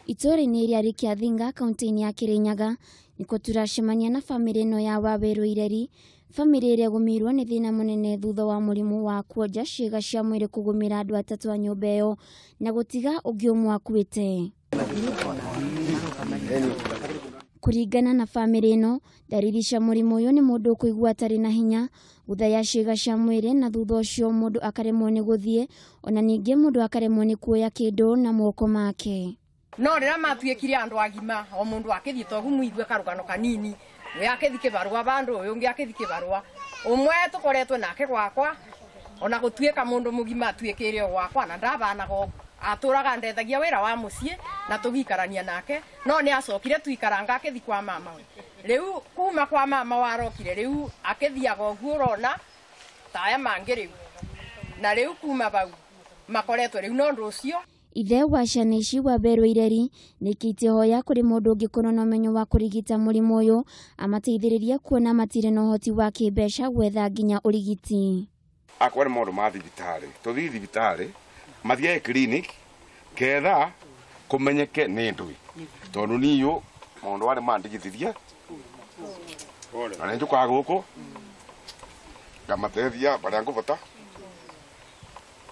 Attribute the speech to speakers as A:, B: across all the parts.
A: Ituura-ini ria Riakithinga kaunti-ini ya Kirinyaga niko turacemania na family no ya Waweru Ireri, family iria gumirwo ni thina munene thutha wa murimu wa kuonja ciiga cia mwiri kugumira andu atatu a nyumba iyo na gutiga ungi umwe akuite. Kuringana na family no, dariri cia murimu uyu ni mundu kuigua atari na hinya, guthaya ciiga cia mwiri na thutha ucio mundu akaremwo ni guthie, ona ningi mundu akaremwo ni kuoya kindu na moko make.
B: No rira matuikire andu agima o mundu akithie to gumuigwe karugano kanini we akithike barua bandu uyu ngi akithike barua umwe tukoretwe nake gwakwa ona gutuika mundu mugima atuikire gwakwa na ndabanaga aturaga ndethagia wira wa mucie na tugikarania nake no ni acokire tuikaranga akithi kwa mama riu kuma kwa mama warokire riu akithiaga uguo rona taya mangi riu na riu kuma bau makoretwe riu no ndu ucio.
A: Ithe wa ciana ici Waweru Ireri nikite hoya kuri mundu ungikorwo na umenyo wa kurigita murimu uyu amateithiririe kuona matire na uhoti wa kimbeca gwetha nginya urigiti.
C: Akwa ni mundu ma thibitari tuthi thibitari mathie clinic ketha kumenyeke ni ndui tondu niyo mundu wale mandigithithia na njuka guku ngamateithia baria nguvota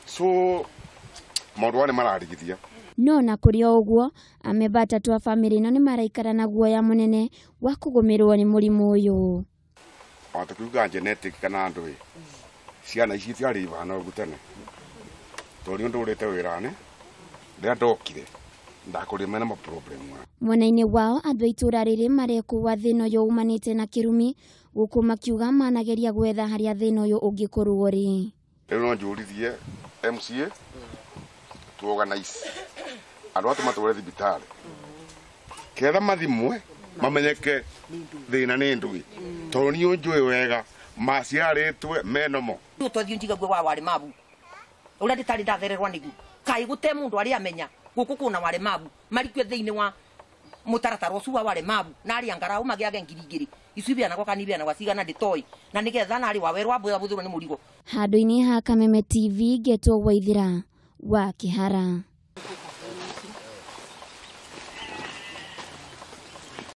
C: so mundu wale mararigithia.
A: No na kuri oguo ameba atatu a family no ni maraikara na guoya munene wa kugumirwo ni murimu uyu.
C: Atakuga genetic kana ndui ciana ici ciari bana gutene tori ndu urete wirane ndia ndokire ndakurima na problem.
A: Mwena-ini wao andu a ituura riri marekuwa thina uyu umanite na kirumi guku makiuga manageria gwetha haria thina uyu ungikorwo ri.
C: Riu no njurithie MCA to organize andu atu matware thibitari ketha mathimwe mamenyeke thina ni ndui tondu ni unjui wega maciaritwe menomo
D: tuthio njiga gwe wa wale mabu ula nditari ndathererwa nigu kai gute mundu ari amenya guku kuna wale mabu marikwe thiini wa mutaratara ucu wa wale mabu na ari angara umagiage ngirigiri icu bia nako kanibia na wasigana nditoi na nigetha na ari Waweru abuthuthurwo ni murigo.
A: Handu-ini ha Kameme TV getwo Waithira wa Kihara.